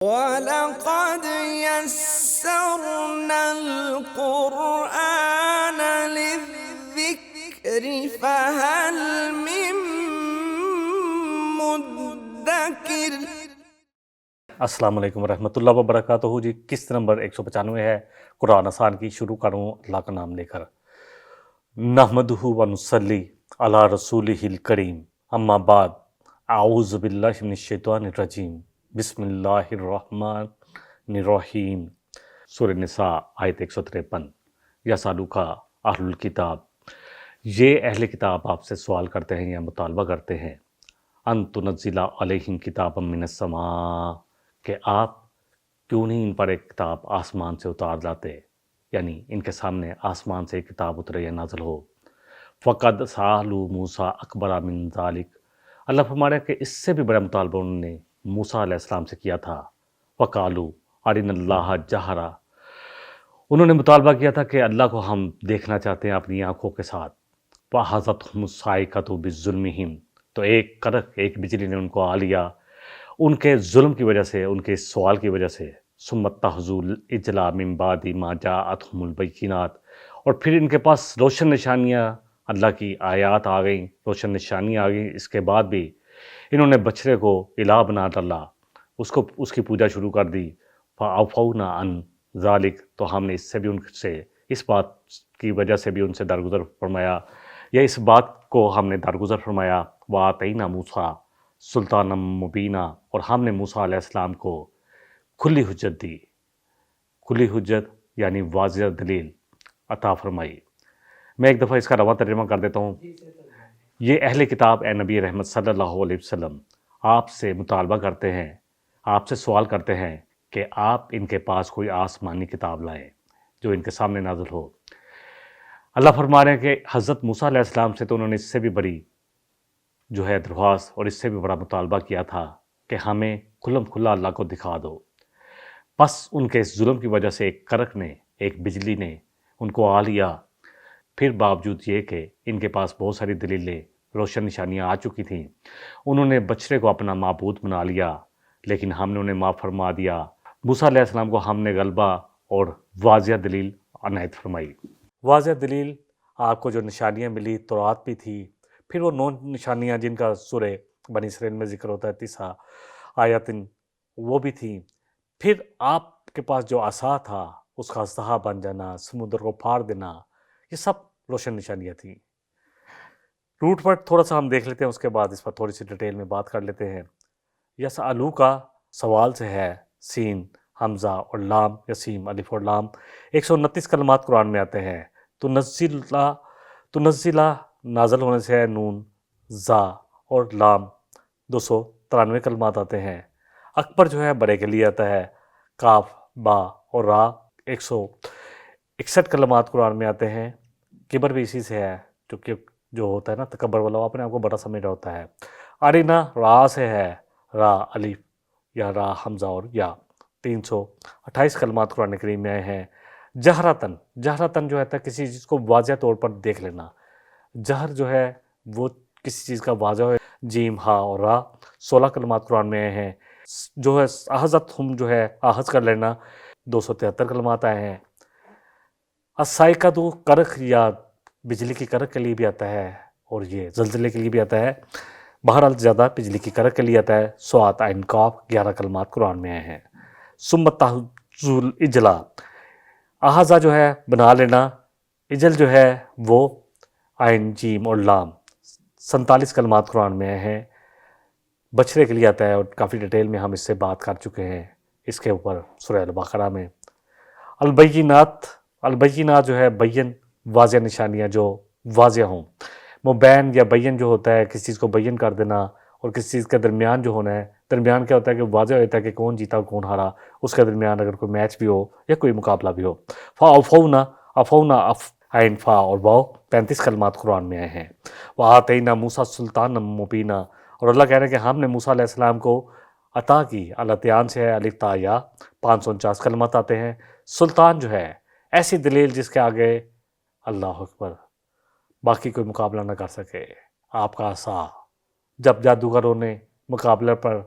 وَلَقَدْ يَسَّرْنَا الْقُرْآنَ لِلذِّكْرِ فَهَلْ مِن مُّدَّكِرٍ۔ السلام علیکم ورحمۃ اللہ وبرکاتہ جی۔ قسط نمبر 195 ہے قرآن آسان کی۔ شروع کروں اللہ کا نام لے کر۔ نحمدہ ونصلی علی رسولہ الکریم، اما بعد، اعوذ باللہ من الشیطان الرجیم، بسم اللہ الرحمن الرحیم۔ سورہ نساء آیت 153۔ یسألوک اہل الکتاب، یہ اہل کتاب آپ سے سوال کرتے ہیں یا مطالبہ کرتے ہیں، ان تنزل علیہم کتابا من السماء، کہ آپ کیوں نہیں ان پر ایک کتاب آسمان سے اتار لاتے، یعنی ان کے سامنے آسمان سے ایک کتاب اترے یا نازل ہو۔ فقد سألوا موسیٰ اکبر من ذالک، اللہ فرما رہا ہے کہ اس سے بھی بڑا مطالبہ انہوں نے موسیٰ علیہ السلام سے کیا تھا۔ وقالوا ارنا اللہ جہرا، انہوں نے مطالبہ کیا تھا کہ اللہ کو ہم دیکھنا چاہتے ہیں اپنی آنکھوں کے ساتھ۔ وَأَخَذَتْهُمُ الصَّاعِقَةُ بِظُلْمِهِمْ، تو ایک کڑک، ایک بجلی نے ان کو آ لیا ان کے ظلم کی وجہ سے، ان کے اس سوال کی وجہ سے۔ ثُمَّ اتَّخَذُوا الْعِجْلَ مِن بَعْدِ مَا جَاءَتْهُمُ الْبَيِّنَاتُ، اور پھر ان کے پاس روشن نشانیاں، اللہ کی آیات آ گئیں، روشن نشانیاں آ گئیں، اس کے بعد بھی انہوں نے بچھڑے کو الہ بنا ڈالا، اس کی پوجا شروع کر دی۔ فَعَفَوْنَا عَنْ ذَلِكَ، تو ہم نے اس سے بھی ان سے، اس بات کی وجہ سے بھی ان سے درگزر فرمایا، یا اس بات کو ہم نے درگزر فرمایا۔ وَآتَيْنَا مُوسَىٰ سُلْطَانًا مُبِينًا، اور ہم نے موسیٰ علیہ السلام کو کھلی حجت دی، کھلی حجت یعنی واضح دلیل عطا فرمائی۔ میں ایک دفعہ اس کا رواں ترجمہ کر دیتا ہوں۔ یہ اہل کتاب اے نبی رحمت صلی اللہ علیہ وسلم آپ سے مطالبہ کرتے ہیں، آپ سے سوال کرتے ہیں کہ آپ ان کے پاس کوئی آسمانی کتاب لائیں جو ان کے سامنے نازل ہو۔ اللہ فرما رہے ہیں کہ حضرت موسیٰ علیہ السلام سے تو انہوں نے اس سے بھی بڑی جو ہے درخواست اور اس سے بھی بڑا مطالبہ کیا تھا کہ ہمیں کھلم کھلا اللہ کو دکھا دو۔ بس ان کے اس ظلم کی وجہ سے ایک کڑک نے، ایک بجلی نے ان کو آ لیا، پھر باوجود یہ کہ ان کے پاس بہت ساری دلیلیں، روشن نشانیاں آ چکی تھیں، انہوں نے بچھڑے کو اپنا معبود بنا لیا، لیکن ہم نے انہیں معاف فرما دیا۔ موسیٰ علیہ السلام کو ہم نے غلبہ اور واضح دلیل عنایت فرمائی۔ واضح دلیل آپ کو جو نشانیاں ملی، تورات بھی تھی، پھر وہ 9 نشانیاں جن کا سورہ بنی اسرائیل میں ذکر ہوتا ہے 9 آیاتن، وہ بھی تھیں۔ پھر آپ کے پاس جو عصا تھا اس کا اژدہا بن جانا، سمندر کو پھاڑ دینا، یہ سب روشن نشانیاں تھیں۔ روٹ پر تھوڑا سا ہم دیکھ لیتے ہیں، اس کے بعد اس پر تھوڑی سی ڈیٹیل میں بات کر لیتے ہیں۔ یسألوک کا سوال سے ہے، سین، حمزہ اور لام، یسیم، الف اور لام، 129 کلمات قرآن میں آتے ہیں۔ تنزلہ نازل ہونے سے ہے نون، زا اور لام، 293 کلمات آتے ہیں۔ اکبر جو ہے بڑے کے لیے آتا ہے، کاف، با اور را، 161 کلمات قرآن میں آتے ہیں۔ کبر بھی اسی سے ہے، جو ہوتا ہے نا تکبر والا، وہ اپنے آپ کو بڑا سمجھ رہا ہوتا ہے۔ ارینا را سے ہے، را الف یا را حمزہ اور یا، 328 کلمات قرآن کریم میں آئے ہیں۔ جہرتن، جہرتن جو ہے کسی چیز کو واضح طور پر دیکھ لینا، جہر جو ہے وہ کسی چیز کا واضح ہو۔ جیم، ہا اور را، 16 کلمات قرآن میں آئے ہیں۔ جو ہے احزت ہم جو ہے آہز کر لینا، 273 کلمات آئے ہیں۔ الصاعقۃ، کڑک یا بجلی کی کڑک کے لیے بھی آتا ہے، اور یہ زلزلے کے لیے بھی آتا ہے، بہرحال زیادہ بجلی کی کڑک کے لیے آتا ہے۔ صاد، عین، قاف، 11 کلمات قرآن میں آئے ہیں۔ ثم اتخذوا العجل، احاذہ جو ہے بنا لینا، اجل جو ہے وہ عین، جیم اور لام، 47 کلمات قرآن میں آئے ہیں۔ بچھڑے کے لیے آتا ہے، اور کافی ڈیٹیل میں ہم اس سے بات کر چکے ہیں اس کے اوپر سورہ البقرہ میں۔ البینات، البینات جو ہے بین، واضح نشانیاں جو واضح ہوں۔ مبین یا بین جو ہوتا ہے کسی چیز کو بین کر دینا، اور کسی چیز کے درمیان جو ہونا ہے، درمیان کیا ہوتا ہے کہ واضح ہوتا ہے کہ کون جیتا اور کون ہارا، اس کے درمیان اگر کوئی میچ بھی ہو یا کوئی مقابلہ بھی ہو۔ فَأَوْفَوْنَا، افونا، عین، فا اور واو، 35 کلمات قرآن میں آئے ہیں۔ وَآتَيْنَا مُوسَىٰ سُلْطَانًا مُبِينًا، اور اللہ کہہ رہے ہیں کہ ہم نے موسیٰ علیہ السلام کو عطا کی، الاتیان سے ہے، الف تا یا، 549 کلمات آتے ہیں۔ سلطان جو ہے ایسی دلیل جس کے آگے اللہ اکبر باقی کوئی مقابلہ نہ کر سکے۔ آپ کا عصا، جب جادوگروں نے مقابلے پر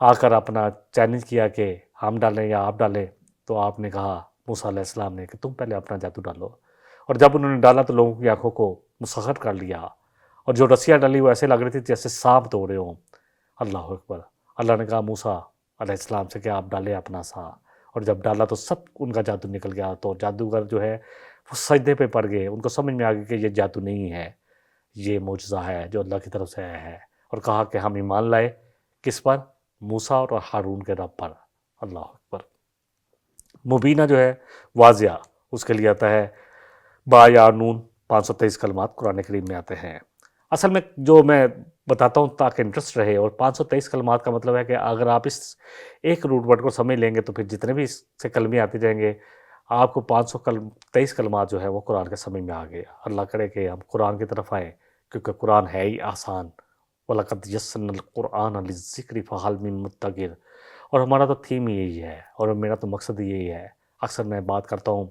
آ کر اپنا چیلنج کیا کہ ہم ڈالیں یا آپ ڈالیں؟ تو آپ نے کہا موسیٰ علیہ السلام نے کہ تم پہلے اپنا جادو ڈالو، اور جب انہوں نے ڈالا تو لوگوں کی آنکھوں کو مسخر کر لیا، اور جو رسیاں ڈالی وہ ایسے لگ رہی تھی جیسے سانپ توڑ رہے ہوں۔ اللہ اکبر۔ اللہ نے کہا موسیٰ علیہ السلام سے کہ آپ ڈالے اپنا سا، اور جب ڈالا تو سب ان کا جادو نکل گیا، تو جادوگر جو ہے وہ سجدے پہ پڑ گئے، ان کو سمجھ میں آ گئی کہ یہ جادو نہیں ہے، یہ معجزہ ہے جو اللہ کی طرف سے آیا ہے، اور کہا کہ ہم ایمان لائے کس پر؟ موسیٰ اور ہارون کے رب پر۔ اللہ اکبر۔ مبینہ جو ہے واضح، اس کے لیے آتا ہے با یا نون، 523 کلمات قرآن کریم میں آتے ہیں۔ اصل میں جو میں بتاتا ہوں تاکہ انٹرسٹ رہے، اور 523 کلمات کا مطلب ہے کہ اگر آپ اس ایک روٹ ورڈ کو سمجھ لیں گے تو پھر جتنے بھی اس سے کلمے آتے جائیں گے آپ کو 523 کلمات جو ہے وہ قرآن کے سمجھ میں آ گئے۔ اللہ کرے کہ ہم قرآن کی طرف آئیں، کیونکہ قرآن ہے ہی آسان۔ وَلَقَدْ يَسَّرْنَا الْقُرْآنَ لِلذِّكْرِ فَهَلْ مِن مُدَّكِرٍ، اور ہمارا تو تھیم ہی یہی ہے، اور میرا تو مقصد ہی یہی ہے۔ اکثر میں بات کرتا ہوں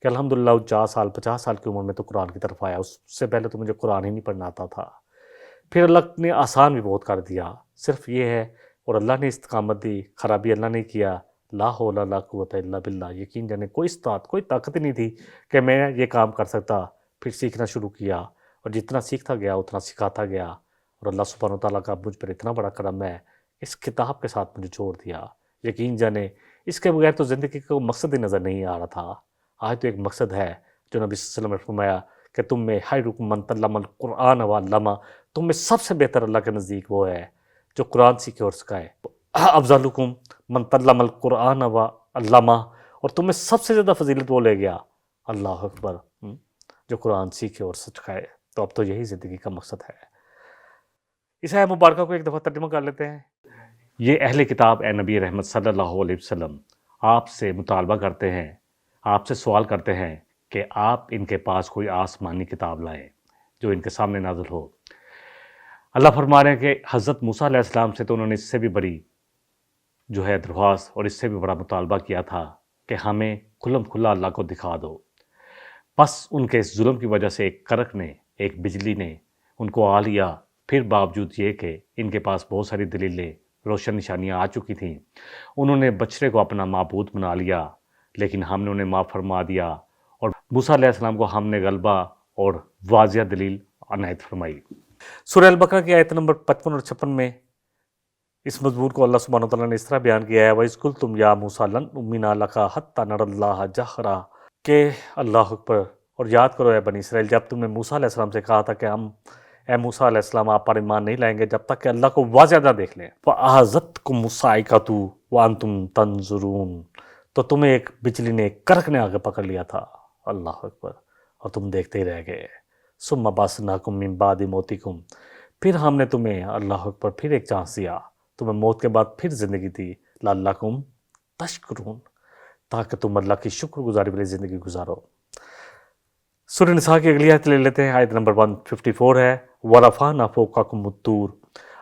کہ الحمدللہ 40 سال 50 سال کی عمر میں تو قرآن کی طرف آیا، اس سے پہلے تو مجھے قرآن ہی نہیں پڑھنا آتا تھا۔ پھر اللہ نے آسان بھی بہت کر دیا، صرف یہ ہے، اور اللہ نے استقامت دی، خرابی اللہ نے کیا۔ لا حول ولا قوت الا باللہ، یقین جانے کوئی استاد کوئی طاقت ہی نہیں تھی کہ میں یہ کام کر سکتا۔ پھر سیکھنا شروع کیا، اور جتنا سیکھتا گیا اتنا سکھاتا گیا، اور اللہ سبحانہ وتعالیٰ کا مجھ پر اتنا بڑا کرم ہے، اس کتاب کے ساتھ مجھے چھوڑ دیا۔ یقین جانے اس کے بغیر تو زندگی کا کوئی مقصد ہی نظر نہیں آ رہا تھا۔ آج تو ایک مقصد ہے جو نبی صلی اللہ علیہ وسلم نے فرمایا کہ تم میں خیرکم من تعلم القرآن وعلمہ، تم میں سب سے بہتر اللہ کے نزدیک وہ ہے جو قرآن سیکھے اور سکھائے۔ افضلکم من تعلم القرآن وعلمہ، اور تم میں سب سے زیادہ فضیلت وہ لے گیا، اللہ اکبر، جو قرآن سیکھے اور سکھائے۔ تو اب تو یہی زندگی کا مقصد ہے۔ اس آیت مبارکہ کو ایک دفعہ ترجمہ کر لیتے ہیں۔ یہ اہل کتاب اے نبی رحمت صلی اللہ علیہ وسلم آپ سے مطالبہ کرتے ہیں، آپ سے سوال کرتے ہیں کہ آپ ان کے پاس کوئی آسمانی کتاب لائیں جو ان کے سامنے نازل ہو۔ اللہ فرما رہے ہیں کہ حضرت موسیٰ علیہ السلام سے تو انہوں نے اس سے بھی بڑی جو ہے درخواست اور اس سے بھی بڑا مطالبہ کیا تھا کہ ہمیں کھلم کھلا اللہ کو دکھا دو۔ بس ان کے اس ظلم کی وجہ سے ایک کرک نے، ایک بجلی نے ان کو آ لیا، پھر باوجود یہ کہ ان کے پاس بہت ساری دلیلیں، روشن نشانیاں آ چکی تھیں، انہوں نے بچڑے کو اپنا معبود بنا لیا، لیکن ہم نے انہیں معاف فرما دیا، اور موسیٰ علیہ السلام کو ہم نے غلبہ اور واضح دلیل عنایت فرمائی۔ سورہ البقرہ کی آیت نمبر 55 اور 56 میں اس مضمون کو اللہ سبحانہ وتعالیٰ نے اس طرح بیان کیا ہے، وَإِذْ قُلْتُمْ يَا مُوسَىٰ لَن نُؤْمِنَ لَكَ حَتَّىٰ نَرَى اللَّهَ جَهْرَةً، کہ اللہ اکبر، اور یاد کرو اے بنی اسرائیل جب تم نے موسیٰ علیہ السلام سے کہا تھا کہ ہم اے موسیٰ علیہ السلام آپ پر ایمان نہیں لائیں گے جب تک کہ اللہ کو واضح نہ دیکھ لیں۔ فَأَخَذَتْكُمُ الصَّاعِقَةُ وَأَنْتُمْ تَنظُرُونَ، تو تمہیں ایک بجلی نے، ایک کرک نے آگے پکڑ لیا تھا، اللہ اکبر، اور تم دیکھتے ہی رہ گئے۔ ثُمَّ بَعَثْنَاكُم مِّن بَعْدِ مَوْتِكُمْ، پھر ہم نے تمہیں، اللہ اکبر، پھر ایک چانس دیا، تمہیں موت کے بعد پھر زندگی دی، لَعَلَّكُمْ تَشْكُرُونَ، تاکہ تم اللہ کی شکر گزاری والی زندگی گزارو۔ سورہ نساء کی اگلی آیت لے لیتے ہیں، آیت نمبر 154 ہے، وَرَفَعْنَا فَوْقَكُمُ الطُّورَ،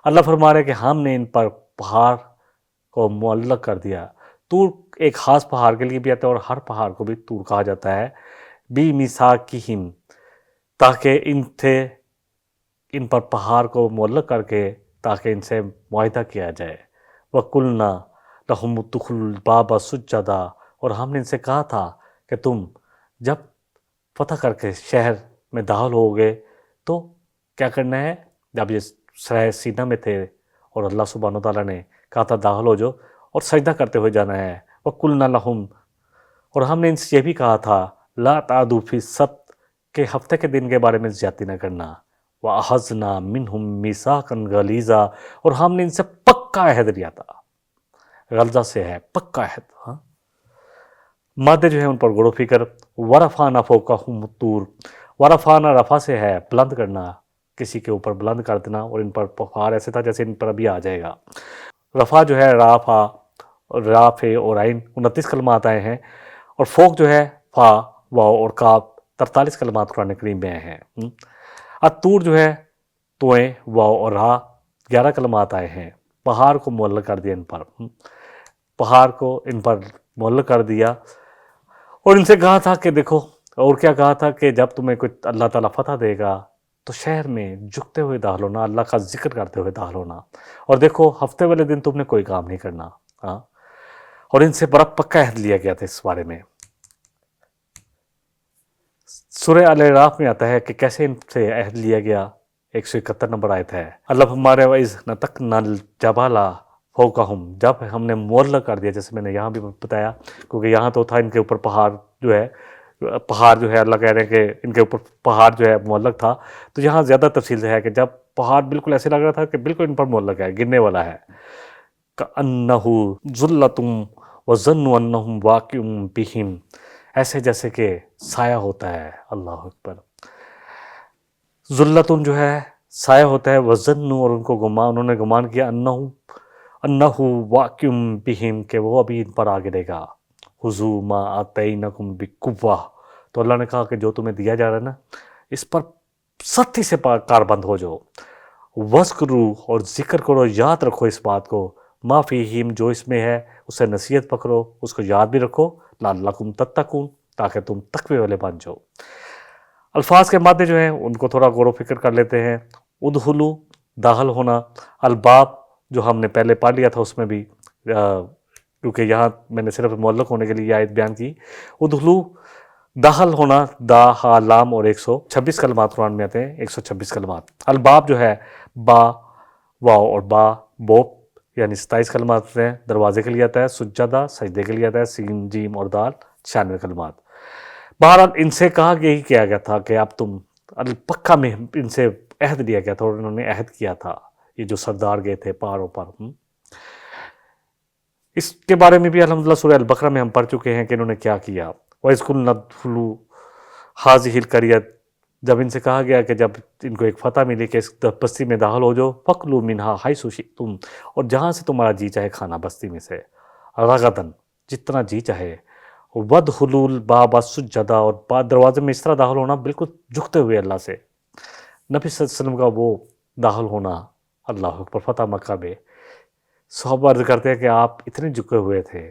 اللہ فرما رہے کہ ہم نے ان پر پہاڑ کو معلق کر دیا۔ طور ایک خاص پہاڑ کے لیے بھی آتا ہے، اور ہر پہاڑ کو بھی طور کہا جاتا ہے، بِمِيثَاقِهِمْ، تاکہ ان پر پہاڑ کو معلق کر کے تاکہ ان سے معاہدہ کیا جائے۔ وَقُلْنَا لَهُمُ ادْخُلُوا الْبَابَ سُجَّدًا، اور ہم نے ان سے کہا تھا کہ تم جب فتح کر کے شہر میں داخل ہوگے تو کیا کرنا ہے؟ جب یہ سرائے سینہ میں تھے اور اللہ سبحانہ وتعالیٰ نے کہا تھا داخل ہو جو، اور سجدہ کرتے ہوئے جانا ہے۔ وَقُلْنَا لَهُمْ، اور ہم نے ان سے یہ بھی کہا تھا لَا تَعْدُوا فِي السَّبْتِ، کہ ہفتے کے دن کے بارے میں زیادتی نہ کرنا۔ وَأَخَذْنَا مِنْهُمْ مِيثَاقًا غَلِيظًا، اور ہم نے ان سے پکا عہد لیا تھا، غلظہ سے ہے پکا عہد۔ ہاں مادے جو ہے ان پر غور و فکر۔ وَرَفَعْنَا فَوْقَهُمُ الطُّورَ، وَرَفَعْنَا رفع سے ہے بلند کرنا، کسی کے اوپر بلند کر دینا، اور ان پر پہاڑ ایسے تھا جیسے ان پر ابھی آ جائے گا۔ رفع جو ہے رافع اور عین 29 کلمات آئے ہیں، اور فوق جو ہے فا، واو اور کاف 43 کلمات قرآن کریم میں آئے ہیں۔ الطور جو ہے توئیں، واو اور را 11 کلمات آئے ہیں۔ پہاڑ کو معلق کر دیا ان پر، پہاڑ کو ان پر معلق کر دیا، اور ان سے کہا تھا کہ دیکھو، اور کیا کہا تھا کہ جب تمہیں کوئی اللہ تعالیٰ فتح دے گا تو شہر میں جھکتے ہوئے داخل ہونا، اللہ کا ذکر کرتے ہوئے داخل ہونا، اور دیکھو ہفتے والے دن تم نے کوئی کام نہیں کرنا۔ ہاں اور ان سے بڑا پکا عہد لیا گیا تھا اس بارے میں. سورہ الاعراف میں آتا ہے کہ کیسے ان سے عہد لیا گیا. 171 نمبر آیت ہے. اللہ ہمارے وَإِذْ نَتَقْنَا الْجَبَالَ فَوْقَهُمْ، جب ہم نے معلق کر دیا، جیسے میں نے یہاں بھی بتایا، کیونکہ یہاں تو تھا ان کے اوپر پہاڑ جو ہے اللہ کہہ رہے ہیں کہ ان کے اوپر پہاڑ جو ہے معلق تھا. تو یہاں زیادہ تفصیل سے ہے کہ جب پہاڑ بالکل ایسے لگ رہا تھا کہ بالکل ان پر معلق ہے، گرنے والا ہے. كَأَنَّهُ ظُلَّةٌ وَظَنُّوا أَنَّهُمْ وَاقِعٌ بِهِمْ، ایسے جیسے کہ سایہ ہوتا ہے. اللہ اکبر. ذلتن جو ہے سایہ ہوتا ہے، وزن، اور ان کو انہوں نے گمان کیا انہو واقع بہم، کہ وہ ابھی ان پر آ گرے گا. خذوا ما آتینکم بقوہ، تو اللہ نے کہا کہ جو تمہیں دیا جا رہا ہے نا، اس پر سختی سے کاربند ہو جاؤ. وذکروا، اور ذکر کرو، یاد رکھو اس بات کو، ما فیہم، جو اس میں ہے اسے نصیحت پکڑو، اس کو یاد بھی رکھو، لعلکم تتقون، تاکہ تم تقوی والے بن جاؤ. الفاظ کے مادے جو ہیں ان کو تھوڑا غور و فکر کر لیتے ہیں. ادخلو، داخل ہونا. الباب جو ہم نے پہلے پڑھ لیا تھا اس میں بھی، کیونکہ یہاں میں نے صرف معلق ہونے کے لیے یہ آیت بیان کی. ادخلو، داخل ہونا. دا، ہا، لام، اور 126 کلمات قرآن میں آتے ہیں، 126 کلمات. الباب جو ہے با، واو اور با، بوب، یعنی 27 کلمات ہوتے ہیں، دروازے کے لیے آتا ہے. سجدہ، سجدے کے لیے آتا ہے. سین، جیم اور دال، 96 کلمات. بہرحال ان سے کہا یہی کیا گیا تھا کہ اب تم پکا میں ان سے عہد لیا گیا تھا، اور انہوں نے عہد کیا تھا، یہ جو سردار گئے تھے پہاڑوں پر. اس کے بارے میں بھی الحمدللہ سورہ البقرہ میں ہم پڑھ چکے ہیں کہ انہوں نے کیا کیا. وَإِذْ قُلْنَا ادْخُلُوا هَٰذِهِ الْقَرْيَةَ، جب ان سے کہا گیا کہ جب ان کو ایک فتح ملی کہ اس بستی میں داخل ہو جاؤ، فَكُلُوا مِنْهَا حَيْثُ شِئْتُمْ، اور جہاں سے تمہارا جی چاہے کھانا، بستی میں سے، رغداً، جتنا جی چاہے. وَادْخُلُوا الْبَابَ سُجَّدًا، اور دروازے میں اس طرح داخل ہونا بالکل جھکتے ہوئے اللہ سے. نبی صلی اللہ علیہ وسلم کا وہ داخل ہونا، اللہ اکبر، فتح مکہ میں. صحابہ عرض کرتے ہیں کہ آپ اتنے جھکے ہوئے تھے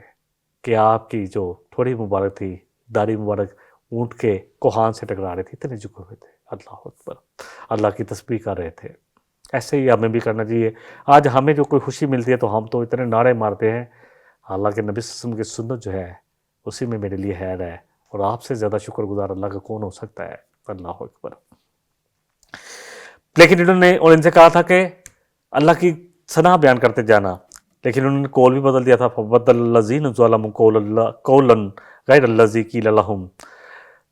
کہ آپ کی جو تھوڑی مبارک تھی، داڑھی مبارک اونٹ کے کوہان سے ٹکرا رہی تھی، اتنے جھکے ہوئے تھے. اللہ اکبر، اللہ کی تسبیح کر رہے تھے. ایسے ہی ہمیں بھی کرنا چاہیے. آج ہمیں جو کوئی خوشی ملتی ہے تو ہم تو اتنے نعرے مارتے ہیں، حالانکہ نبی صلی اللہ علیہ وسلم کی سنت جو ہے اسی میں میرے لیے خیر ہے، اور آپ سے زیادہ شکر گزار اللہ کا کون ہو سکتا ہے. اللہ اکبر. لیکن انہوں نے، اور ان سے کہا تھا کہ اللہ کی ثنا بیان کرتے جانا، لیکن انہوں نے قول بھی بدل دیا تھا. فَبَدَّلَ الَّذِينَ ظَلَمُوا قَوْلًا غَيْرَ الَّذِي قِيلَ لَهُمْ،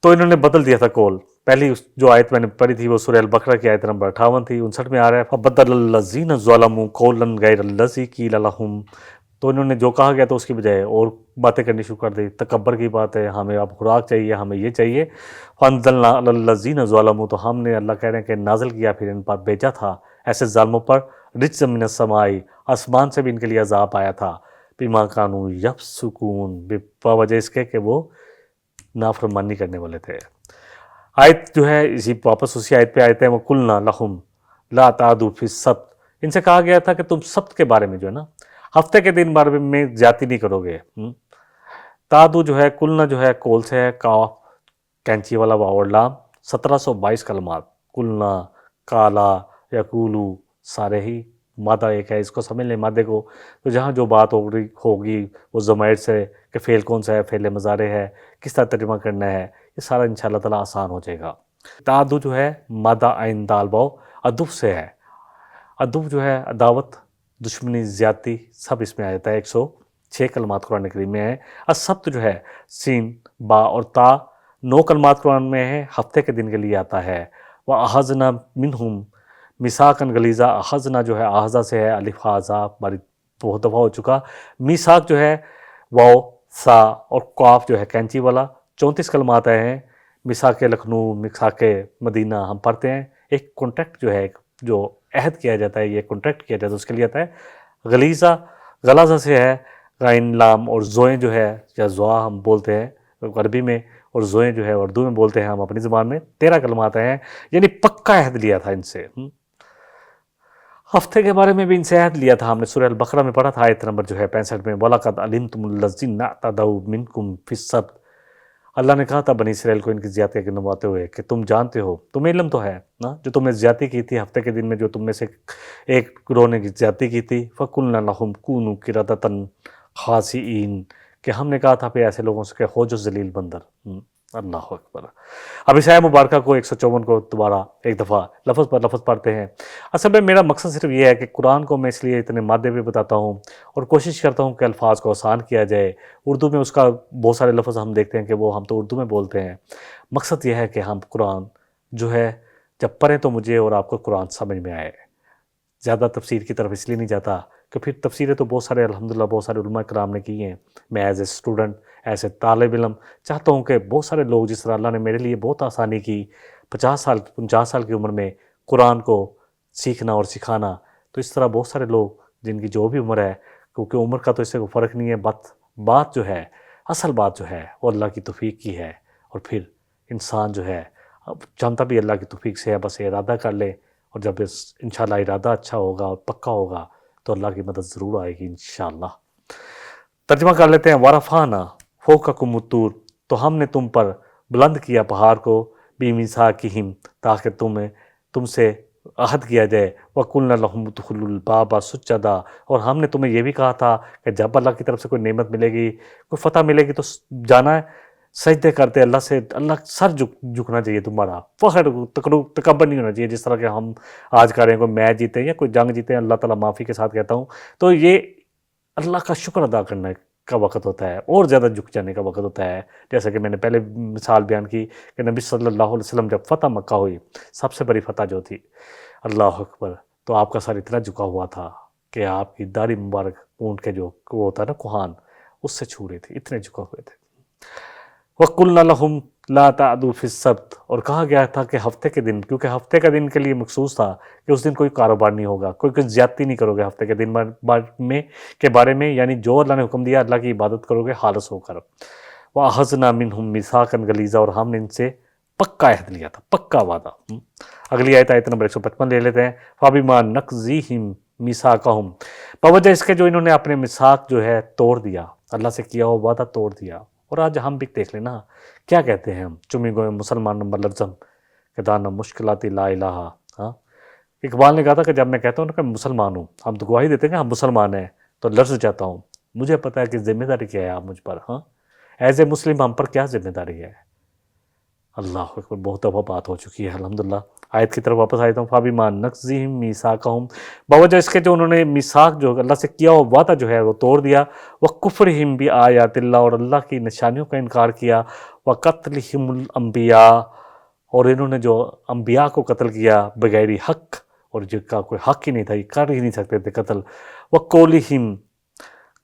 تو انہوں نے بدل دیا تھا قول. پہلی جو آیت میں نے پڑھی تھی وہ سورہ البقرہ کی آیت نمبر 58 تھی. 59 میں آ رہا ہے فَبَدَّلَ الَّذِينَ ظَلَمُوا قَوْلًا غَيْرَ الَّذِي قِيلَ لَهُمْ، تو انہوں نے جو کہا گیا تو اس کی بجائے اور باتیں کرنی شروع کر دی. تکبر کی بات ہے، ہمیں اب خوراک چاہیے، ہمیں یہ چاہیے. فَأَنزَلْنَا عَلَى الَّذِينَ ظَلَمُوا، تو ہم نے، اللہ کہہ رہے ہیں کہ نازل کیا، پھر ان پر بھیجا تھا ایسے ظالموں پر، رجزا من السماء، آسمان سے بھی ان کے لیے عذاب آیا تھا. بما كانوا يفسقون، بوجہ اس کے کہ وہ نافرمانی کرنے والے تھے. آیت جو ہے اسی واپس اسی آیت پہ آیت ہے، وَقُلْنَا لَهُمْ لَا تَعْدُوا فِي السَّبْتِ، ان سے کہا گیا تھا کہ تم سبت کے بارے میں جو ہے نا، ہفتے کے دن بارے میں زیادتی نہیں کرو گے. تعدو جو ہے، کلنا جو ہے کول سے ہے، کاف کینچی والا واو اور لام، 1722 کلمات. کلنا، کالا، یقولو، سارے ہی مادہ ایک ہے، اس کو سمجھ لیں مادے کو. تو جہاں جو بات ہوگی وہ ضمائر سے، کہ فعل کون سا ہے، فعل مضارع ہے، کس طرح ترجمہ کرنا ہے، یہ سارا انشاءاللہ تعالیٰ آسان ہو جائے گا. تعدو جو ہے مادہ عین دال باؤ، ادب سے ہے. ادب جو ہے عداوت، دشمنی، زیادتی، سب اس میں آ جاتا ہے. 106 کلمات قرآن کریم میں ہے. السبت جو ہے سین، با اور تا، 9 کلمات قرآن میں ہے، ہفتے کے دن کے لیے آتا ہے. وَأَخَذْنَا مِنْهُمْ مِيثَاقًا غَلِيظًا، اخذنا جو ہے احزہ سے ہے، الف ہاذا باری بہت دفعہ ہو چکا. میثاق جو ہے واو، سا اور قاف جو ہے کینچی والا، 34 کلمات آئے ہیں. میثاق لکھنؤ، میثاق مدینہ ہم پڑھتے ہیں. ایک کانٹریکٹ جو ہے، جو عہد کیا جاتا ہے، یہ کانٹریکٹ کیا جاتا ہے، اس کے لیے آتا ہے. غلیظہ، غلاظہ سے ہے، غین لام اور زوئیں جو ہے، یا زوا ہم بولتے ہیں عربی میں، اور زوئیں جو ہے اردو میں بولتے ہیں ہم اپنی زبان میں. 13 کلمات آئے ہیں، یعنی پکا عہد لیا تھا ان سے. ہفتے کے بارے میں بھی ان سے عہد لیا تھا، ہم نے سورہ البقرہ میں پڑھا تھا، آیت نمبر جو ہے 65 میں. وَلَقَدْ عَلِمْتُمُ الَّذِينَ اعْتَدَوْا مِنْكُمْ فِي السَّبْتِ، اللہ نے کہا تھا بنی اسرائیل کو ان کی زیادتی کے نمواتے ہوئے کہ تم جانتے ہو، تمہیں علم تو ہے نا، جو تم نے زیادتی کی تھی ہفتے کے دن میں، جو تم میں سے ایک گروہ نے زیادتی کی تھی. فَقُلْنَا لَهُمْ كُونُوا قِرَدَةً خاسئین، کہ ہم نے کہا تھا پھر ایسے لوگوں سے کہ ہو جو ذلیل بندر۔ اللہ اکبر۔ اب اس آیہ مبارکہ کو 154 کو دوبارہ ایک دفعہ لفظ پر لفظ پڑھتے ہیں۔ اصل میں میرا مقصد صرف یہ ہے کہ قرآن کو میں اس لیے اتنے مادے پہ بتاتا ہوں اور کوشش کرتا ہوں کہ الفاظ کو آسان کیا جائے۔ اردو میں اس کا بہت سارے لفظ ہم دیکھتے ہیں کہ وہ ہم تو اردو میں بولتے ہیں۔ مقصد یہ ہے کہ ہم قرآن جو ہے جب پڑھیں تو مجھے اور آپ کو قرآن سمجھ میں آئے۔ زیادہ تفسیر کی طرف اس لیے نہیں جاتا کہ پھر تفسیریں تو بہت سارے الحمدللہ بہت سارے علماء کرام نے کی ہیں۔ میں as a student, as a طالب علم چاہتا ہوں کہ بہت سارے لوگ جس طرح اللہ نے میرے لیے بہت آسانی کی 50 سال کی عمر میں قرآن کو سیکھنا اور سکھانا، تو اس طرح بہت سارے لوگ جن کی جو بھی عمر ہے، کیونکہ عمر کا تو اس سے کوئی فرق نہیں ہے، بات جو ہے، اصل بات جو ہے وہ اللہ کی توفیق کی ہے۔ اور پھر انسان جو ہے جانتا بھی اللہ کی توفیق سے ہے، بس ارادہ کر لے، اور جب انشاءاللہ ارادہ اچھا ہوگا اور پکا ہوگا تو اللہ کی مدد ضرور آئے گی انشاءاللہ۔ ترجمہ کر لیتے ہیں۔ وَرَفَعْنَا فَوْقَكُمُ الطُّورَ، تو ہم نے تم پر بلند کیا پہاڑ کو، بِمِيثَاقِهِمْ، تاکہ تم سے عہد کیا جائے، وَقُلْنَا لَهُمُ ادْخُلُوا الْبَابَ سُجَّدًا، اور ہم نے تمہیں یہ بھی کہا تھا کہ جب اللہ کی طرف سے کوئی نعمت ملے گی، کوئی فتح ملے گی تو جانا ہے سجدے کرتے اللہ سے، اللہ سر جھکنا چاہیے تمہارا، فخر تکبر نہیں ہونا چاہیے جس طرح کہ ہم آج کر رہے ہیں، کوئی میچ جیتے ہیں یا کوئی جنگ جیتے ہیں، اللہ تعالیٰ معافی کے ساتھ کہتا ہوں، تو یہ اللہ کا شکر ادا کرنے کا وقت ہوتا ہے اور زیادہ جھک جانے کا وقت ہوتا ہے۔ جیسا کہ میں نے پہلے مثال بیان کی کہ نبی صلی اللہ علیہ وسلم جب فتح مکہ ہوئی، سب سے بڑی فتح جو تھی، اللہ اکبر، تو آپ کا سر اتنا جھکا ہوا تھا کہ آپ کی داڑھی مبارک اونٹ کے جو وہ ہوتا ہے نا کوہان، اس سے چھو رہی تھی، اتنے جھکا ہوئے تھے۔ وَقُلْنَا لَهُمْ لَا تَعْدُوا فِي السَّبْتِ، اور کہا گیا تھا کہ ہفتے کے دن، کیونکہ ہفتے کا دن کے لیے مخصوص تھا کہ اس دن کوئی کاروبار نہیں ہوگا، کوئی زیادتی نہیں کرو گے ہفتے کے دن میں کے بارے میں، یعنی جو اللہ نے حکم دیا اللہ کی عبادت کرو گے خالص ہو کر۔ وَأَخَذْنَا مِنْهُمْ مِيثَاقًا غَلِيظًا، اور ہم نے ان سے پکا عہد لیا تھا، پکا وعدہ۔ اگلی آیت نمبر 155 لے لیتے ہیں۔ فَبِمَا نَقْضِهِمْ مِيثَاقَهُمْ، بوجہ اس کے جو انہوں نے اپنے میثاق جو ہے توڑ دیا، اللہ سے کیا ہوا وعدہ توڑ دیا۔ اور آج ہم بھی دیکھ لینا کیا کہتے ہیں ہم، چمی گوئے مسلمان نمبر لفظم کہ دانا مشکلاتی لا الہ۔ ہاں، اقبال نے کہا تھا کہ جب میں کہتا ہوں کہ مسلمان ہوں، ہم تو گواہی دیتے ہیں کہ ہم مسلمان ہیں، تو لرز جاتا ہوں، مجھے پتہ ہے کہ ذمہ داری کیا ہے آپ مجھ پر۔ ہاں، ایز اے مسلم ہم پر کیا ذمہ داری ہے؟ اللہ اکبر، بہت دفعہ بات ہو چکی ہے الحمدللہ۔ آیت کی طرف واپس آتا ہوں۔ فَبِمَا نَقْضِهِمْ مِيثَاقَهُمْ، بوجہ اس کے جو انہوں نے میثاق جو اللہ سے کیا ہوا وعدہ جو ہے وہ توڑ دیا، وَكُفْرِهِمْ بِآيَاتِ اللَّهِ، اور اللہ کی نشانیوں کا انکار کیا، وَقَتْلِهِمُ الْأَنْبِيَاءَ، اور انہوں نے جو انبیاء کو قتل کیا بغیر حق، اور جن کا کوئی حق ہی نہیں تھا، یہ کر ہی نہیں سکتے تھے قتل۔ وَقَوْلِهِمْ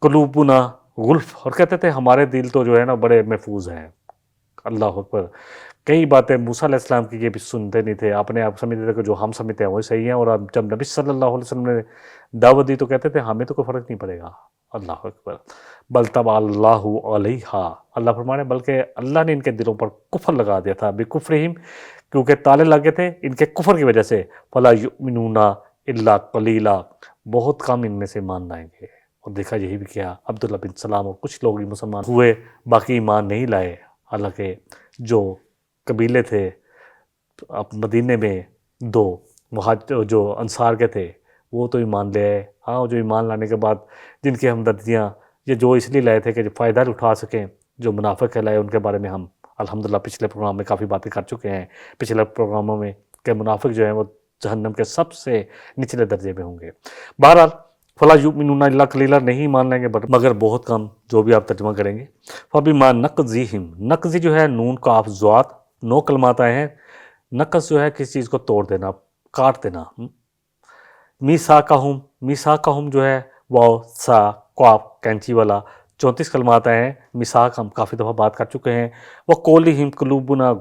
قُلُوبُنَا غُلْفٌ، اور کہتے تھے ہمارے دل تو جو ہے نا بڑے محفوظ ہیں۔ اللہ اکبر، کئی باتیں موسیٰ علیہ السلام کی یہ بھی سنتے نہیں تھے، اپنے آپ سمجھتے تھے کہ جو ہم سمجھتے ہیں وہی صحیح ہیں، اور اب جب نبی صلی اللہ علیہ وسلم نے دعوت دی تو کہتے تھے ہمیں تو کوئی فرق نہیں پڑے گا۔ اللہ اکبر، بل طبع اللہ علیہا، اللہ فرمانے بلکہ اللہ نے ان کے دلوں پر کفر لگا دیا تھا، بکفرہم، کیونکہ تالے لگے تھے ان کے کفر کی وجہ سے، فلا یؤمنون الا قلیلا، بہت کم ان میں سے ایمان لائیں گے۔ اور دیکھا یہی بھی کیا، عبداللہ بن سلام اور کچھ لوگ ہی مسلمان ہوئے، باقی ایمان نہیں لائے۔ حالانکہ جو قبیلے تھے اب مدینے میں جو انصار کے تھے وہ تو ایمان لے آئے۔ ہاں، جو ایمان لانے کے بعد جن کی ہمدردیاں یہ جو اس لیے لائے تھے کہ جو فائدہ اٹھا سکیں، جو منافق کہلائے ان کے بارے میں ہم الحمدللہ پچھلے پروگرام میں کافی باتیں کر چکے ہیں، پچھلے پروگراموں میں، کہ منافق جو ہیں وہ جہنم کے سب سے نچلے درجے میں ہوں گے۔ بہرحال فلا یؤمنون الا قلیلا، نہیں مان لیں گے مگر بہت کم، جو بھی آپ ترجمہ کریں گے۔ فبما نقضیہم، نقضی جو ہے نون کاف ضاد 9 کلمات آئے ہیں۔ نقض جو ہے کسی چیز کو توڑ دینا، کاٹ دینا۔ میثاقہم، میثاقہم جو ہے واو سا قاف کینچی والا 34 کلمات آئے ہیں۔ میثاق ہم کافی دفعہ بات کر چکے ہیں۔ وقولہم قلوبنا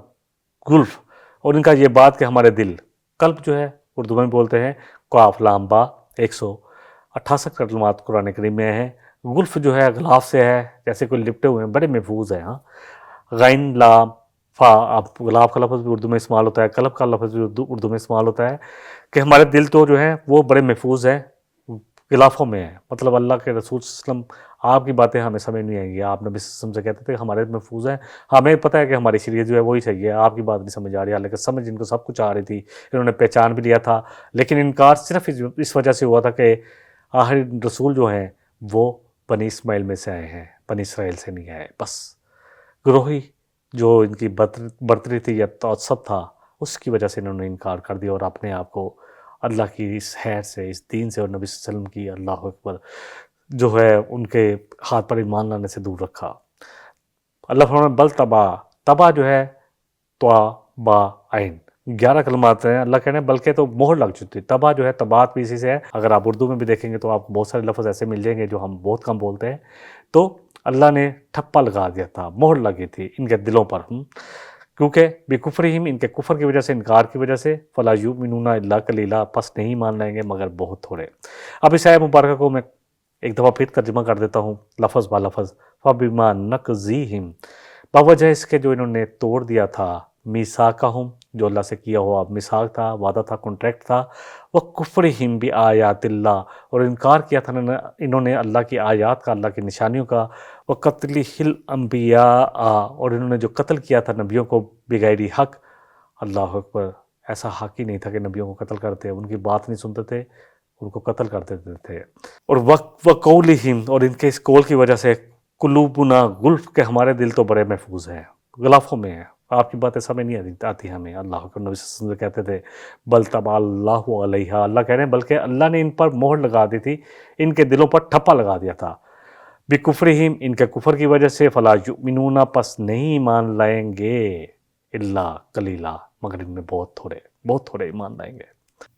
غلف، اور ان کا یہ بات کہ ہمارے دل، قلب جو ہے اردو میں بولتے ہیں قاف لام با، 168 کلمات قرآن کریم میں ہیں۔ غلف جو ہے غلاف سے ہے، جیسے کوئی لپٹے ہوئے ہیں، بڑے محفوظ ہیں۔ ہاں، غین لام فا، اب غلاف کا لفظ بھی اردو میں استعمال ہوتا ہے، قلب کا لفظ بھی اردو میں استعمال ہوتا ہے، کہ ہمارے دل تو جو ہیں وہ بڑے محفوظ ہیں، غلافوں میں ہیں۔ مطلب اللہ کے رسول صلی اللہ علیہ وسلم آپ کی باتیں ہمیں سمجھ نہیں آئیں گی، آپ نبی صلی اللہ علیہ وسلم سے کہتے تھے کہ ہمارے محفوظ ہیں، ہمیں پتہ ہے کہ ہماری شریعت جو ہے وہی صحیح ہے، آپ کی بات نہیں سمجھ آ رہی، حالانکہ سمجھ ان کو سب کچھ آ رہی تھی، انہوں نے پہچان بھی لیا تھا، لیکن انکار صرف اس وجہ سے ہوا تھا کہ آخری رسول جو ہیں وہ بنی اسماعیل میں سے آئے ہیں، بنی اسرائیل سے نہیں آئے. بس گروہی جو ان کی برتری تھی یا تعصب تھا، اس کی وجہ سے انہوں نے انکار کر دیا اور اپنے آپ کو اللہ کی اس خیر سے، اس دین سے اور نبی صلی اللہ علیہ وسلم کی اللہ اکبر جو ہے ان کے ہاتھ پر ایمان لانے سے دور رکھا. اللہ فرمانے بل تبا جو ہے توا با عین 11 کلمات ہیں. اللہ کہہ رہے ہیں بلکہ تو مہر لگ چکی. تبا جو ہے تبات بھی اسی سے ہے. اگر آپ اردو میں بھی دیکھیں گے تو آپ کو بہت سارے لفظ ایسے مل جائیں گے جو ہم بہت کم بولتے ہیں. تو اللہ نے ٹھپا لگا دیا تھا، مہر لگی تھی ان کے دلوں پر، کیونکہ بکفرہم ان کے کفر کی وجہ سے، انکار کی وجہ سے، فلا یؤمنون الا قلیلا پس نہیں مان لیں گے مگر بہت تھوڑے. اب اس آیت مبارکہ کو میں ایک دفعہ پھر ترجمہ کر دیتا ہوں لفظ با لفظ. فبما نقضیہم بوجہ اس کے جو انہوں نے توڑ دیا تھا، میثاقہم جو اللہ سے کیا ہوا میثاق تھا، وعدہ تھا، کنٹریکٹ تھا، وکفرہم بآیات اللہ اور انکار کیا تھا انہوں نے اللہ کی آیات کا، اللہ کی نشانیوں کا، وقتلہ الانبیاء اور انہوں نے جو قتل کیا تھا نبیوں کو بغیر حق. اللہ اکبر، ایسا حق ہی نہیں تھا کہ نبیوں کو قتل کرتے، ان کی بات نہیں سنتے تھے، ان کو قتل کرتے تھے. اور وقولہم اور ان کے اس قول کی وجہ سے، قلوبنا غلف کہ ہمارے دل تو بڑے محفوظ ہیں، غلافوں میں ہیں، آپ کی باتیں سمجھ نہیں آتی ہمیں. اللہ کو نبی صلی اللہ علیہ وسلم کہتے تھے بل طبع اللہ علیہا، اللہ کہہ رہے ہیں بلکہ اللہ نے ان پر مہر لگا دی تھی، ان کے دلوں پر ٹھپا لگا دیا تھا. بکفرہم ان کے کفر کی وجہ سے، فلا یؤمنون پس نہیں ایمان لائیں گے، الا قلیلا مگر ان میں بہت تھوڑے ایمان لائیں گے.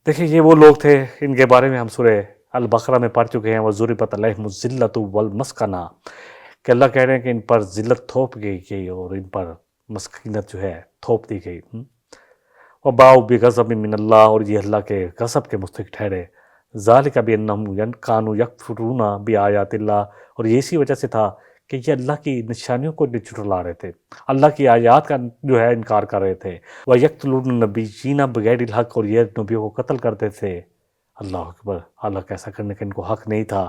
دیکھیں یہ وہ لوگ تھے، ان کے بارے میں ہم سورہ البقرہ میں پڑھ چکے ہیں. وَضُرِبَتْ عَلَيْهِمُ الذِّلَّةُ وَالْمَسْكَنَةُ کہ اللہ کہہ رہے ہیں کہ ان پر ذلت تھوپ گئی اور ان پر مسکینت جو ہے تھوپ دی گئی. وَبَاءُوا بِغَضَبٍ مِّنَ اللَّهِ اور یہ اللہ کے غضب کے مستحق ٹھہرے. ذَلِكَ بِأَنَّهُمْ كَانُوا يَكْفُرُونَ بِآيَاتِ اللَّهِ اور یہ اسی وجہ سے تھا کہ یہ اللہ کی نشانیوں کو جھٹلا رہے تھے، اللہ کی آیات کا جو ہے انکار کر رہے تھے. وَيَقْتُلُونَ النَّبِيِّينَ بِغَيْرِ الْحَقِّ اور یہ نبیوں کو قتل کرتے تھے. اللہ اکبر، حالانکہ ایسا کرنے کا ان کو حق نہیں تھا.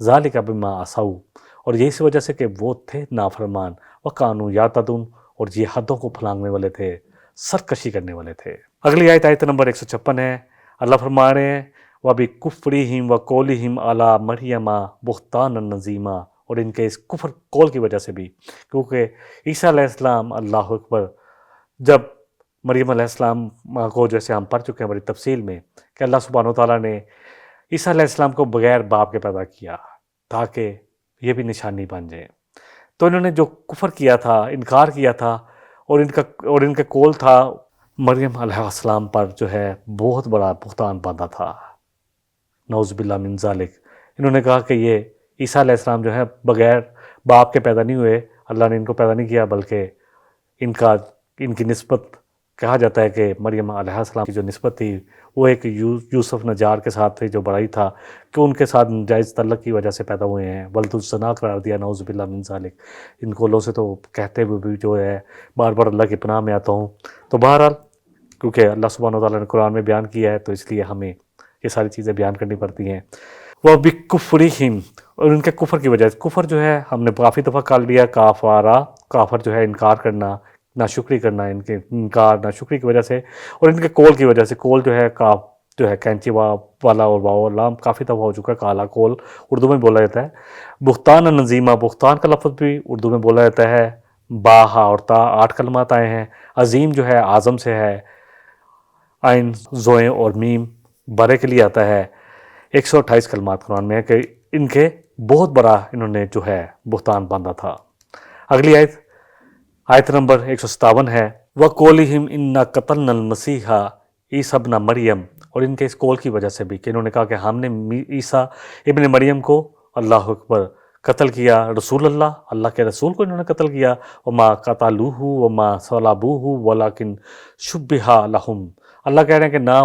ذَلِكَ بِمَا عَصَوْا اور یہ اس وجہ سے کہ وہ تھے نافرمان. وَكَانُوا يَعْتَدُونَ اور یہ حدوں کو پھلانگنے والے تھے، سرکشی کرنے والے تھے. اگلی آیت نمبر 156 ہے. اللہ فرما رہے ہیں وَبِكُفْرِهِمْ وَقَوْلِهِمْ عَلَى مَرْيَمَ بُهْتَانًا عَظِيمًا اور ان کے اس کفر قول کی وجہ سے بھی، کیونکہ عیسیٰ علیہ السلام اللہ اکبر جب مریم علیہ السلام کو جیسے ہم پڑھ چکے ہیں بڑی تفصیل میں کہ اللہ سبحانہ وتعالیٰ نے عیسیٰ علیہ السلام کو بغیر باپ کے پیدا کیا تاکہ یہ بھی نشانی بن جائے. تو انہوں نے جو کفر کیا تھا، انکار کیا تھا اور ان کا قول تھا مریم علیہ السلام پر جو ہے بہت بڑا بہتان باندھا تھا. نعوذ باللہ من ذالک. انہوں نے کہا کہ یہ عیسیٰ علیہ السلام جو ہے بغیر باپ کے پیدا نہیں ہوئے، اللہ نے ان کو پیدا نہیں کیا، بلکہ ان کی نسبت کہا جاتا ہے کہ مریم علیہ السلام کی جو نسبت تھی وہ ایک یوسف نجار کے ساتھ تھی جو بڑا ہی تھا، کہ ان کے ساتھ ناجائز تعلق کی وجہ سے پیدا ہوئے ہیں. ولد الزنا قرار دیا، نعوذ باللہ من ذالک. ان قولوں سے تو کہتے ہوئے بھی جو ہے بار بار اللہ کی پناہ میں آتا ہوں. تو بہرحال کیونکہ اللہ سبحانہ وتعالیٰ نے قرآن میں بیان کیا ہے تو اس لیے ہمیں یہ ساری چیزیں بیان کرنی پڑتی ہیں. وَبِكُفْرِهِمْ اور ان کے کفر کی وجہ سے، کفر جو ہے ہم نے کافی دفعہ کر لیا، کافر جو ہے انکار کرنا، ناشکری کرنا، ان کے انکار ناشکری کی وجہ سے، اور ان کے قول کی وجہ سے. قول جو ہے کاف جو ہے کینچی والا اور واو لام کافی دفعہ ہو چکا ہے، کالا قول اردو میں بولا جاتا ہے. بہتان نظیمہ بہتان کا لفظ بھی اردو میں بولا جاتا ہے. با ہا اور تا 8 کلمات آئے ہیں. عظیم جو ہے اعظم سے ہے، عین زوئیں اور میم برے کے لیے آتا ہے. 128 کلمات قرآن میں ہے کہ ان کے بہت بڑا انہوں نے جو ہے بہتان باندھا تھا. اگلی آیت نمبر 157 ہے. وَقَوْلِهِمْ إِنَّا قَتَلْنَا الْمَسِيحَ عِیسَیٰ ابْنَ مریم اور ان کے اس قول کی وجہ سے بھی کہ انہوں نے کہا کہ ہم نے عیسیٰ ابن مریم کو اللہ اکبر قتل کیا، رسول اللہ کے رسول کو انہوں نے قتل کیا. وَمَا قَتَلُوهُ وَمَا صَلَبُوهُ وَلَكِنْ شُبِّهَ لَهُمْ اللہ کہہ رہے ہیں کہ نہ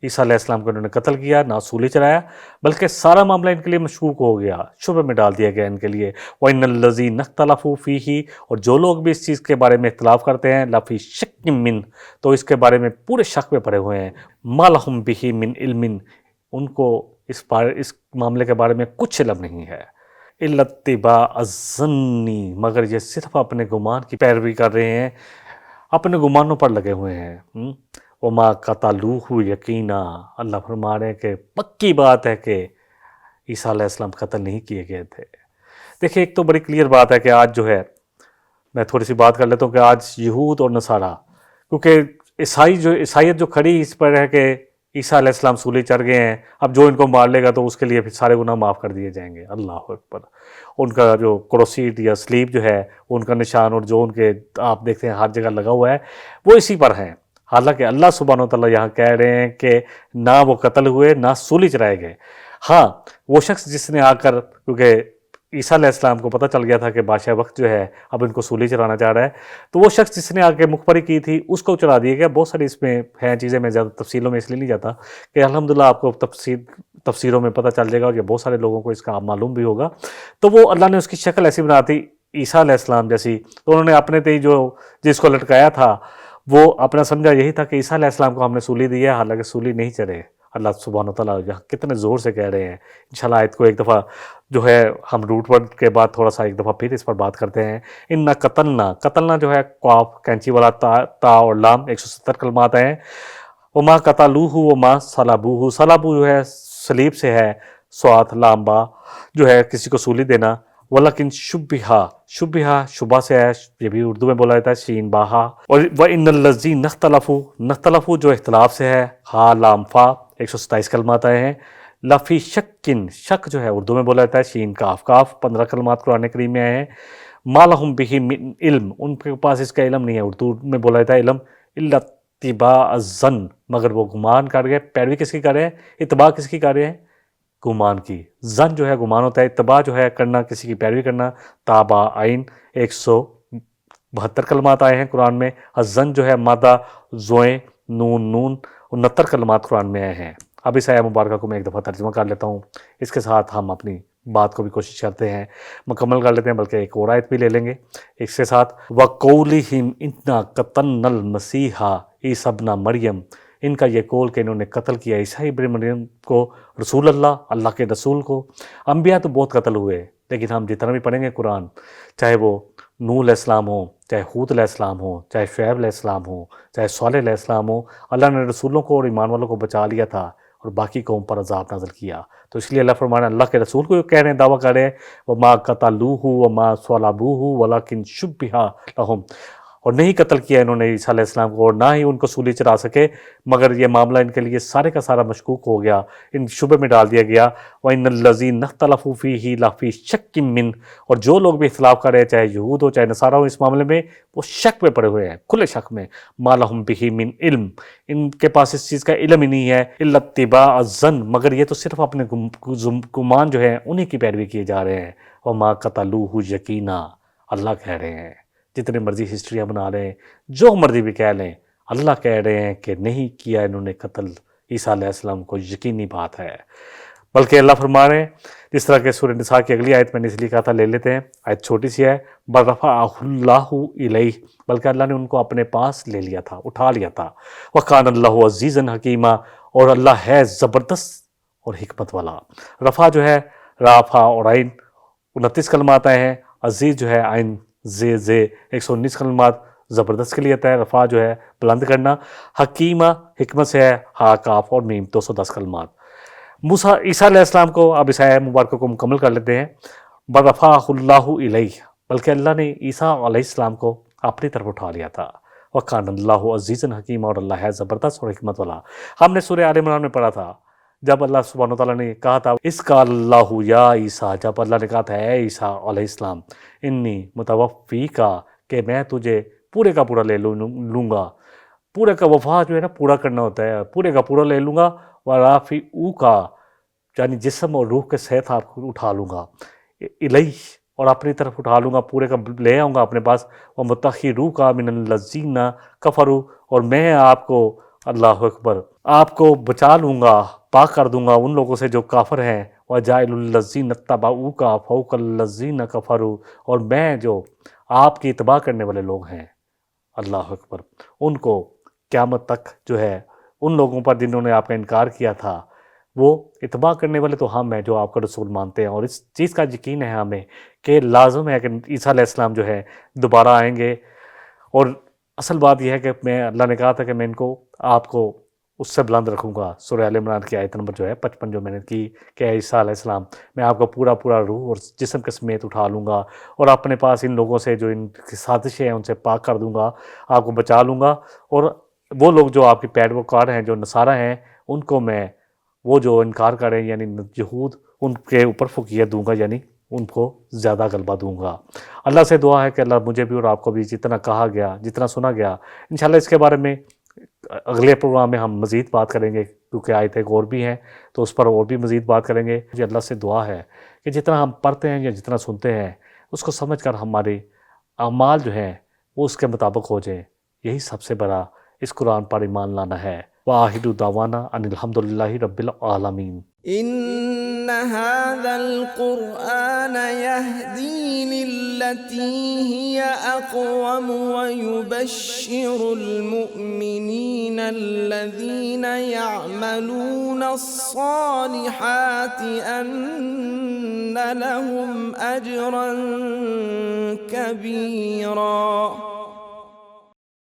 عیسیٰ علیہ السلام کو انہوں نے قتل کیا، نہ سولی چڑھایا، بلکہ سارا معاملہ ان کے لیے مشکوک ہو گیا، شبہ میں ڈال دیا گیا ان کے لیے. وَإِنَّ الَّذِينَ اخْتَلَفُوا فِيهِ اور جو لوگ بھی اس چیز کے بارے میں اختلاف کرتے ہیں، لَفِي شَكٍّ مِّنْهُ تو اس کے بارے میں پورے شک میں پڑے ہوئے ہیں. مَا لَهُمْ بِهِ مِنْ عِلْمٍ ان کو اس معاملے کے بارے میں کچھ علم نہیں ہے. إِلَّا اتِّبَاعَ الظَّنِّ مگر یہ صرف اپنے گمان کی پیروی کر رہے ہیں، اپنے گمانوں پر لگے ہوئے ہیں. وَمَا قَتَلُوهُ یقینا اللہ فرما رہے ہیں کہ پکی بات ہے کہ عیسیٰ علیہ السلام قتل نہیں کیے گئے تھے. دیکھیں ایک تو بڑی کلیئر بات ہے کہ آج جو ہے، میں تھوڑی سی بات کر لیتا ہوں کہ آج یہود اور نصارہ، کیونکہ عیسائیت جو کھڑی اس پر ہے کہ عیسیٰ علیہ السلام سولی چڑھ گئے ہیں، اب جو ان کو مار لے گا تو اس کے لیے پھر سارے گناہ معاف کر دیے جائیں گے، اللہ اکبر۔ ان کا جو کروسیٹ یا سلیب جو ہے، ان کا نشان اور جو ان کے آپ دیکھتے ہیں ہر جگہ لگا ہوا ہے، وہ اسی پر ہیں۔ حالانکہ اللہ سبحانہ وتعالیٰ یہاں کہہ رہے ہیں کہ نہ وہ قتل ہوئے نہ سولی چڑھائے گئے۔ ہاں وہ شخص جس نے آ کر، کیونکہ عیسیٰ علیہ السلام کو پتہ چل گیا تھا کہ بادشاہ وقت جو ہے اب ان کو سولی چڑھانا چاہ رہا ہے، تو وہ شخص جس نے آ کے مخبری کی تھی اس کو چڑھا دیا گیا۔ بہت ساری اس میں ہیں چیزیں، میں زیادہ تفصیلوں میں اس لیے نہیں جاتا کہ الحمدللہ آپ کو تفسیروں میں پتہ چل جائے گا، اور یہ بہت سارے لوگوں کو اس کا معلوم بھی ہوگا۔ تو وہ اللہ نے اس کی شکل ایسی بنا دی عیسیٰ علیہ السلام جیسی، تو انہوں نے اپنے تے جو جس کو لٹکایا تھا وہ اپنا سمجھا یہی تھا کہ عیسیٰ علیہ السلام کو ہم نے سولی دی ہے، حالانکہ سولی نہیں چڑھے۔ اللہ سبحانہ وتعالیٰ یہاں کتنے زور سے کہہ رہے ہیں۔ انشاءاللہ آیت کو ایک دفعہ جو ہے ہم روٹ ورڈ کے بعد تھوڑا سا ایک دفعہ پھر اس پر بات کرتے ہیں۔ اِنَّا قتلنا جو ہے قاف کینچی والا تا اور لام 170 کلمات ہیں۔ وما قتلوہ وما صلبوہ، صلبو جو ہے سلیب سے ہے، سوات لام با جو ہے کسی کو سولی دینا۔ ولیکن شبہ شبہ سے ہے، یہ بھی اردو میں بولا جاتا ہے شین باہا۔ اور وَإِنَّ الَّذِينَ اخْتَلَفُوا جو اختلاف سے ہے، ہا لام فا 127 کلمات آئے ہیں۔ لفی شکن، شک جو ہے اردو میں بولا جاتا ہے شین کاف کاف 15 کلمات قرآن کریم میں آئے ہیں۔ ما لہم بہ من علم، ان کے پاس اس کا علم نہیں ہے، اردو میں بولا جاتا ہے علم، الا اتباع الظن، مگر وہ گمان کر گئے۔ پیروی کس کی کر رہے ہیں؟ اتباع کس کی کر رہے ہیں؟ گمان کی۔ ظن جو ہے گمان ہوتا ہے، اتباع جو ہے کرنا، کسی کی پیروی کرنا۔ تابع عین 172 کلمات آئے ہیں قرآن میں۔ الظن جو ہے مادہ زوئیں نون 69 کلمات قرآن میں آئے ہیں۔ اب اس آیہ مبارکہ کو میں ایک دفعہ ترجمہ کر لیتا ہوں، اس کے ساتھ ہم اپنی بات کو بھی کوشش کرتے ہیں مکمل کر لیتے ہیں، بلکہ ایک اور آیت بھی لے لیں گے اس کے ساتھ۔ وَقَوْلِهِمْ إِنَّا قَتَلْنَا الْمَسِيحَ عِيسَى ابْنَ مریم، ان کا یہ قول کہ انہوں نے قتل کیا عیسیٰ ابن مریم کو، رسول اللہ کے رسول کو۔ انبیاء تو بہت قتل ہوئے، لیکن ہم جتنا بھی پڑھیں گے قرآن، چاہے وہ نوح علیہ السلام ہو، چاہے ہود علیہ السلام ہو، چاہے شعیب علیہ السلام ہو، چاہے صالح علیہ السلام ہو، اللہ نے رسولوں کو اور ایمان والوں کو بچا لیا تھا اور باقی قوم پر عذاب نازل کیا۔ تو اس لیے اللہ فرمانا اللہ کے رسول کو کہہ رہے ہیں، دعویٰ کر رہے ہیں وَمَا قَتَلُوهُ وَمَا صَلَبُوهُ وَلَكِنْ شُبِّهَ لَهُمْ، اور نہیں قتل کیا انہوں نے عیسیٰ علیہ السلام کو، اور نہ ہی ان کو سولی چڑھا سکے، مگر یہ معاملہ ان کے لیے سارے کا سارا مشکوک ہو گیا، ان شبے میں ڈال دیا گیا۔ وَإِنَّ الَّذِينَ اخْتَلَفُوا فِيهِ لَفِي شَكٍّ مِّنْهُ، اور جو لوگ بھی اختلاف کر رہے ہیں، چاہے یہود ہو چاہے نصارہ ہو، اس معاملے میں وہ شک میں پڑے ہوئے ہیں، کھلے شک میں۔ مَا لَهُمْ بِهِ مِنْ علم، ان کے پاس اس چیز کا علم ہی نہیں ہے، إِلَّا اتِّبَاعَ الظَّنِّ، مگر یہ تو صرف اپنے گمان جو ہے انہی کی پیروی کیے جا رہے ہیں۔ وَمَا قَتَلُوهُ یقینا، اللہ کہہ رہے ہیں، جتنے مرضی ہسٹریاں بنا لیں، جو مرضی بھی کہہ لیں، اللہ کہہ رہے ہیں کہ نہیں کیا انہوں نے قتل عیسیٰ علیہ السلام کو، یقینی بات ہے۔ بلکہ اللہ فرما رہے ہیں، جس طرح کہ سورہ نساء کی اگلی آیت میں نے اس لیے کہا تھا لے لیتے ہیں، آیت چھوٹی سی ہے، بَرَفَعَهُ اللَّهُ إِلَيْهِ، بلکہ اللہ نے ان کو اپنے پاس لے لیا تھا، اٹھا لیا تھا۔ وَكَانَ اللَّهُ عَزِيزًا حَكِيمًا، اور اللہ ہے زبردست اور حکمت والا۔ رفع جو ہے رافع اور عین 29 کلمات آئے ہیں، عزیز جو ہے عین زے 119 کلمات زبردست کے لیے آتا ہے، رفع جو ہے بلند کرنا، حکیمہ حکمت سے ہے، ہا کاف اور میم 210 کلمات۔ عیسیٰ علیہ السلام کو اب اس آیہ مبارکہ کو مکمل کر لیتے ہیں۔ بَرَفَعَهُ اللَّهُ إِلَيْهِ، بلکہ اللہ نے عیسیٰ علیہ السلام کو اپنی طرف اٹھا لیا تھا۔ وَكَانَ اللَّهُ عَزِيزًا حَكِيمًا، اور اللہ ہے زبردست اور حکمت والا۔ ہم نے سورہ آل عمران میں پڑھا تھا، جب اللہ سبحانہ وتعالیٰ نے کہا تھا اِذْ قَالَ اللَّهُ يَا عِيسَىٰ، جب اللہ نے کہا تھا اے عیسیٰ علیہ السلام، انی متوفیکا، کہ میں تجھے پورے کا پورا لے لوں گا۔ پورے کا وفا جو ہے نا پورا کرنا ہوتا ہے، پورے کا پورا لے لوں گا۔ وَرَافِعُکَ، یعنی جسم اور روح کے ساتھ آپ کو اٹھا لوں گا، الیہ، اور اپنی طرف اٹھا لوں گا، پورے کا لے آؤں گا اپنے پاس۔ وَمُطَہِّرُکَ مِنَ الَّذِينَ كَفَرُوا، اور میں آپ کو، اللہ اکبر، آپ کو بچا لوں گا، پاک کر دوں گا ان لوگوں سے جو کافر ہیں۔ وَجَاعِلُ الَّذِينَ اتَّبَعُوكَ فَوْقَ الَّذِينَ كَفَرُوا، اور میں جو آپ کی اتباع کرنے والے لوگ ہیں، اللہ اکبر، ان کو قیامت تک جو ہے ان لوگوں پر جنہوں نے آپ کا انکار کیا تھا، وہ اتباع کرنے والے تو ہم ہیں جو آپ کا رسول مانتے ہیں، اور اس چیز کا یقین ہے ہمیں کہ لازم ہے کہ عیسیٰ علیہ السلام جو ہے دوبارہ آئیں گے۔ اور اصل بات یہ ہے کہ اللہ نے کہا تھا کہ میں ان کو آپ کو اس سے بلند رکھوں گا۔ سورہ آل عمران کی آیت نمبر جو ہے 55 جو میں نے کی کہ اے عیسیٰ علیہ السلام میں آپ کو پورا پورا روح اور جسم کے سمیت اٹھا لوں گا اور اپنے پاس ان لوگوں سے جو ان کی سازشیں ہیں ان سے پاک کر دوں گا، آپ کو بچا لوں گا، اور وہ لوگ جو آپ کی پیروکار ہیں جو نصارہ ہیں ان کو میں وہ جو انکار کریں یعنی یہود ان کے اوپر فوقیت دوں گا، یعنی ان کو زیادہ غلبہ دوں گا۔ اللہ سے دعا ہے کہ اللہ مجھے بھی اور آپ کو بھی جتنا کہا گیا جتنا سنا گیا انشاءاللہ اس کے بارے میں اگلے پروگرام میں ہم مزید بات کریں گے، کیونکہ آیتیں اور بھی ہیں تو اس پر اور بھی مزید بات کریں گے۔ مجھے اللہ سے دعا ہے کہ جتنا ہم پڑھتے ہیں یا جتنا سنتے ہیں اس کو سمجھ کر ہمارے اعمال جو ہیں وہ اس کے مطابق ہو جائیں، یہی سب سے بڑا اس قرآن پر ایمان لانا ہے۔ وآخر دعوانا ان الحمدللہ رب العالمین۔ إن هذا القرآن يهدي للتي هي أقوم ويبشر المؤمنين الذين يعملون الصالحات أن لهم أجرا كبيرا